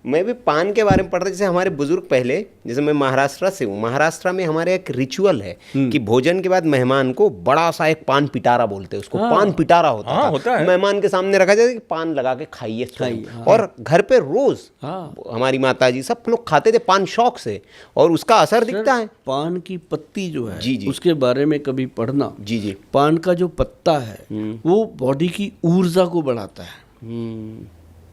मैं भी पान के बारे में पढ़ रहा, जैसे हमारे बुजुर्ग पहले, जैसे मैं महाराष्ट्र से हूँ, महाराष्ट्र में हमारे एक रिचुअल है कि भोजन के बाद मेहमान को बड़ा सा एक पान पिटारा बोलते हैं उसको, पान पिटारा होता था, मेहमान के सामने रखा जाता है कि पान लगा के खाइए। और घर पे रोज हमारी माता जी सब लोग खाते थे पान शौक से, और उसका असर दिखता है। पान की पत्ती जो है जी। उसके बारे में कभी पढ़ना। जी। पान का जो पत्ता है वो बॉडी की ऊर्जा को बढ़ाता है।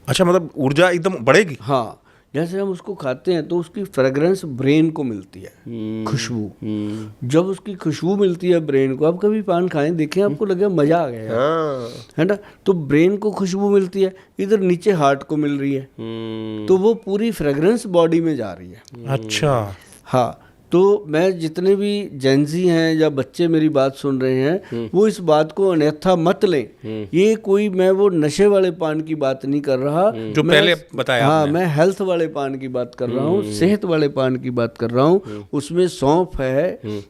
अच्छा, मतलब ऊर्जा एकदम बढ़ेगी। हाँ, जैसे हम उसको खाते हैं तो उसकी फ्रेग्रेंस ब्रेन को मिलती है, खुशबू। जब उसकी खुशबू मिलती है ब्रेन को, आप कभी पान खाएं देखें, आपको लगेगा मजा आ गया है ना। तो ब्रेन को खुशबू मिलती है, इधर नीचे हार्ट को मिल रही है, तो वो पूरी फ्रेग्रेंस बॉडी में जा रही है। अच्छा। हाँ, तो मैं जितने भी जेंजी हैं या बच्चे मेरी बात सुन रहे हैं, वो इस बात को अन्यथा मत लें। ये कोई, मैं वो नशे वाले पान की बात नहीं कर रहा जो पहले बताया। हाँ, मैं हेल्थ वाले पान की बात कर रहा हूँ, सेहत वाले पान की बात कर रहा हूँ। उसमें सौंफ है,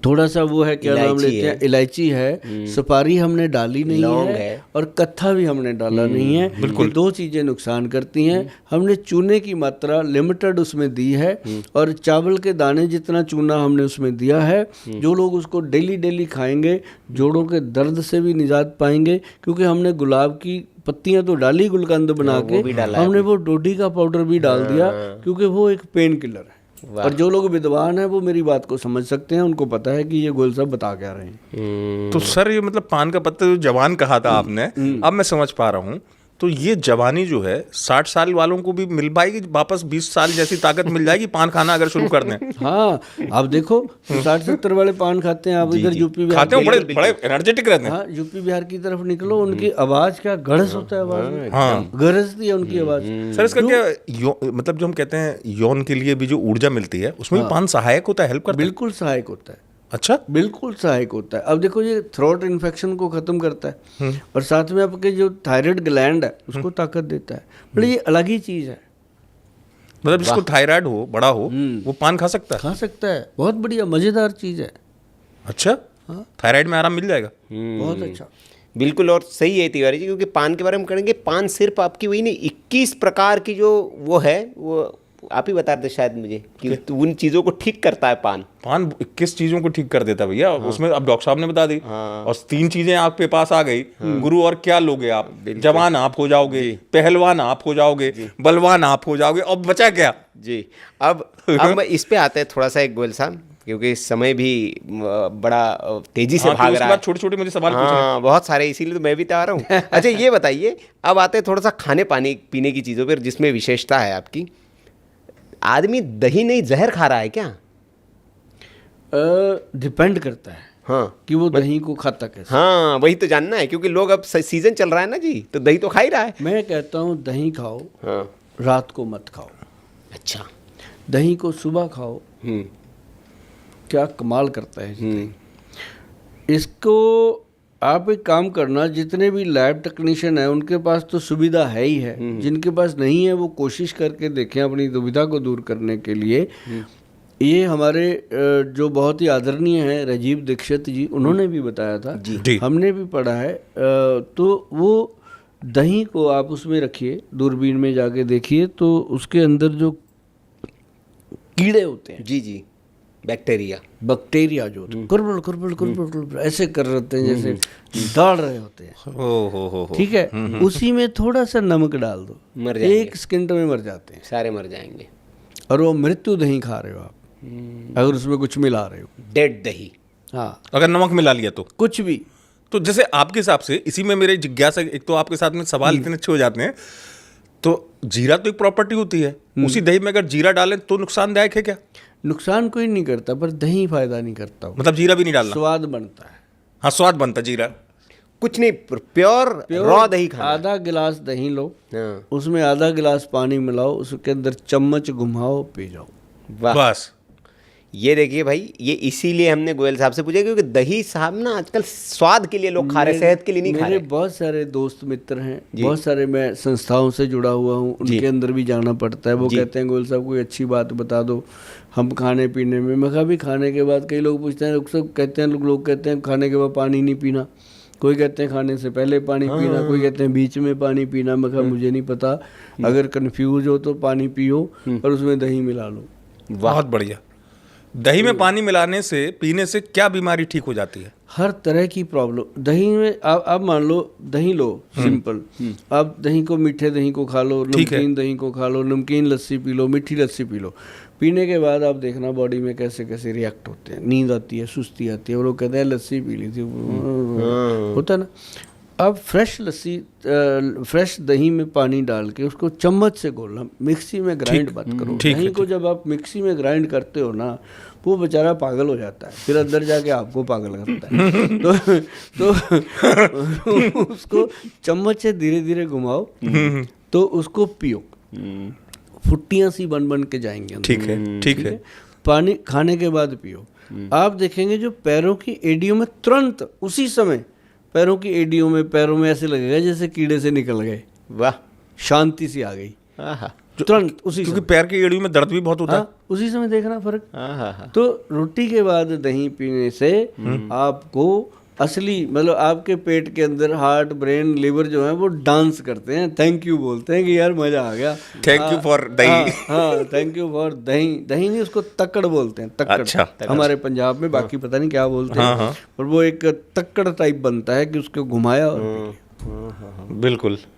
थोड़ा सा वो है, क्या नाम लेते हैं, इलायची है, सुपारी हमने डाली नहीं है, और कत्था भी हमने डाला नहीं है। बिल्कुल, दो चीजें नुकसान करती हैं। हमने चूने की मात्रा लिमिटेड उसमें दी है, और चावल के दाने जितना चूना हमने उसमें दिया है। जो लोग उसको डेली खाएंगे, जोड़ों के दर्द से भी निजात पाएंगे, क्योंकि हमने गुलाब की पत्तियां तो डाली गुलकंद बना के, हमने वो डोडी का पाउडर भी डाल दिया, क्योंकि वो एक पेन किलर है। और जो लोग विद्वान हैं वो मेरी बात को समझ सकते हैं, उनको पता है कि ये गोयल साहब बता क्या रहे हैं। तो सर, ये मतलब पान का पत्ता जो जवान कहा था आपने, अब मैं समझ पा रहा हूँ। तो ये जवानी जो है 60 साल वालों को भी मिल पाएगी वापस, 20 साल जैसी ताकत मिल जाएगी पान खाना अगर शुरू कर दें। हाँ, आप देखो 60-70 वाले पान खाते हैं, आप इधर यूपी बिहार खाते हो, बड़े एनर्जेटिक रहते हैं। हाँ, यूपी बिहार की तरफ निकलो, उनकी आवाज क्या गरज होता है, आवाज। हाँ, गरजती है उनकी आवाज। सर, इसका क्या मतलब, जो हम कहते हैं यौन के लिए भी जो ऊर्जा मिलती है, उसमें भी पान सहायक होता है, हेल्प करता है? बिल्कुल सहायक होता है। अच्छा, बिल्कुल सहायक होता है। अब देखो, ये थ्रोट इन्फेक्शन को खत्म करता है, और साथ में आपके जो थायराइड ग्लैंड है उसको ताकत देता है। मतलब ये अलग ही चीज है। मतलब जिसको थायराइड हो, बड़ा हो, वो पान खा सकता है? खा सकता है, बहुत बढ़िया मजेदार चीज है। अच्छा, थायराइड में आराम मिल जाएगा। बहुत अच्छा, बिल्कुल। और सही है तिवारी जी, क्योंकि पान के बारे में करेंगे, पान सिर्फ आपकी वही नहीं, 21 प्रकार की जो वो है, वो आप ही बता रहे थे शायद मुझे, कि उन चीज़ों को ठीक करता है पान 21 चीज़ों को ठीक कर देता है भैया। उसमें अब डॉक्टर साहब ने बता दी। और 3 चीज़ें आपके पास आ गई। गुरु, और क्या लोगे आप? जवान आप हो जाओगे, पहलवान आप हो जाओगे, बलवान आप हो जाओगे, अब बचा क्या जी। अब इस पे आते हैं थोड़ा सा, एक गोयल साहब, क्योंकि समय भी बड़ा तेजी से भाग रहा है। छोटे-छोटे मुझे सवाल पूछने हैं। बहुत सारे, इसीलिए तो मैं भी तैयार हूँ। अच्छा, ये बताइए, अब आते हैं थोड़ा सा खाने पानी पीने की चीज़ों पर, जिसमें विशेषता है आपकी। आदमी दही नहीं जहर खा रहा है क्या? डिपेंड करता है, हाँ, कि वो दही को खाता कैसे। हाँ, वही तो जानना है, क्योंकि लोग अब सीजन चल रहा है ना जी, तो दही तो खा ही रहा है। मैं कहता हूँ दही खाओ, हाँ, रात को मत खाओ। अच्छा, दही को सुबह खाओ। क्या कमाल करता है इसको। आप एक काम करना, जितने भी लैब टेक्नीशियन हैं उनके पास तो सुविधा है ही है, जिनके पास नहीं है वो कोशिश करके देखें अपनी दुविधा को दूर करने के लिए। ये हमारे जो बहुत ही आदरणीय हैं राजीव दीक्षित जी, उन्होंने भी बताया था, हमने भी पढ़ा है। तो वो दही को आप उसमें रखिए, दूरबीन में जाके देखिए, तो उसके अंदर जो कीड़े होते हैं, जी, बैक्टीरिया जो कुरबुल ऐसे कर रहे हैं, जैसे दौड़ रहे होते हैं। ठीक है, उसी में थोड़ा सा नमक डाल दो, मर जाएंगे। 1 सेकंड में मर जाते हैं, सारे मर जाएंगे। और वो मृत्यु दही खा रहे हो आप, अगर उसमें कुछ मिला रहे हो, डेड दही। हाँ, अगर नमक मिला लिया तो कुछ भी। तो जैसे आपके हिसाब से, इसी में मेरे जिज्ञासा, एक तो आपके साथ में सवाल इतने अच्छे हो जाते हैं, तो जीरा तो एक प्रॉपर्टी होती है, उसी दही में अगर जीरा डालें तो नुकसानदायक है क्या? नुकसान कोई नहीं करता, पर दही फायदा नहीं करता। मतलब जीरा भी नहीं डालना? स्वाद बनता है। हाँ, स्वाद बनता जीरा, कुछ नहीं, प्योर रॉ दही खाना। आधा गिलास दही लो, उसमें आधा गिलास पानी मिलाओ, उसके अंदर चम्मच घुमाओ, पी जाओ, बस। ये देखिए भाई, ये इसीलिए हमने गोयल साहब से पूछा, क्योंकि दही साहब ना आजकल स्वाद के लिए लोग खा रहे, सेहत के लिए नहीं खा रहे। मेरे बहुत सारे दोस्त मित्र हैं, बहुत सारे, मैं संस्थाओं से जुड़ा हुआ हूँ, उनके अंदर भी जाना पड़ता है। वो कहते हैं गोयल साहब कोई अच्छी बात बता दो हम खाने पीने में। मैं कहा भी खाने के बाद, कई लोग पूछते हैं, सब कहते हैं, लोग कहते हैं खाने के बाद पानी नहीं पीना। कोई कहते हैं खाने से पहले पानी पीना, कोई कहते हैं बीच में पानी पीना। मैं कहा मुझे नहीं पता, अगर कंफ्यूज हो तो पानी पियो और उसमें दही मिला लो। बहुत बढ़िया। दही में पानी मिलाने से, पीने से क्या बीमारी ठीक हो जाती है? हर तरह की प्रॉब्लम दही में। आप मान लो दही लो, सिंपल। आप दही को, मीठे दही को खा लो, नमकीन दही को खा लो, नमकीन लस्सी पी लो, मीठी लस्सी पी लो। पीने के बाद आप देखना बॉडी में कैसे कैसे रिएक्ट होते हैं। नींद आती है, सुस्ती आती है, और लोग कहते हैं लस्सी पी ली थी, होता है ना। अब फ्रेश लस्सी, फ्रेश दही में पानी डाल के उसको चम्मच से घोलना, मिक्सी में ग्राइंड मत करो। दही को जब आप मिक्सी में ग्राइंड करते हो ना, वो बेचारा पागल हो जाता है, फिर अंदर जाके आपको पागल करता है। तो उसको चम्मच से धीरे धीरे घुमाओ, तो उसको पियो, फुट्टियाँ सी बन बन के जाएंगे। ठीक है, ठीक है। पानी खाने के बाद पियो। आप देखेंगे जो पैरों की एड़ियों में तुरंत उसी समय पैरों की एड़ियों में, पैरों में ऐसे लगेगा जैसे कीड़े से निकल गए। वाह, शांति सी आ गई तुरंत उसी, क्योंकि पैर की एड़ियों में दर्द भी बहुत होता है। उसी समय देखना फर्क। तो रोटी के बाद दही पीने से आपको असली, मतलब आपके पेट के अंदर हार्ट, ब्रेन, लिवर जो है वो डांस करते हैं, थैंक यू बोलते हैं कि यार मजा आ गया, थैंक यू फॉर दही। हाँ, थैंक यू फॉर दही। दही नहीं, उसको तक्कड़ बोलते हैं, तक्कड़। अच्छा, हमारे पंजाब में, बाकी पता नहीं क्या बोलते हैं, पर वो एक तक्कड़ टाइप बनता है कि उसको घुमाया और बिल्कुल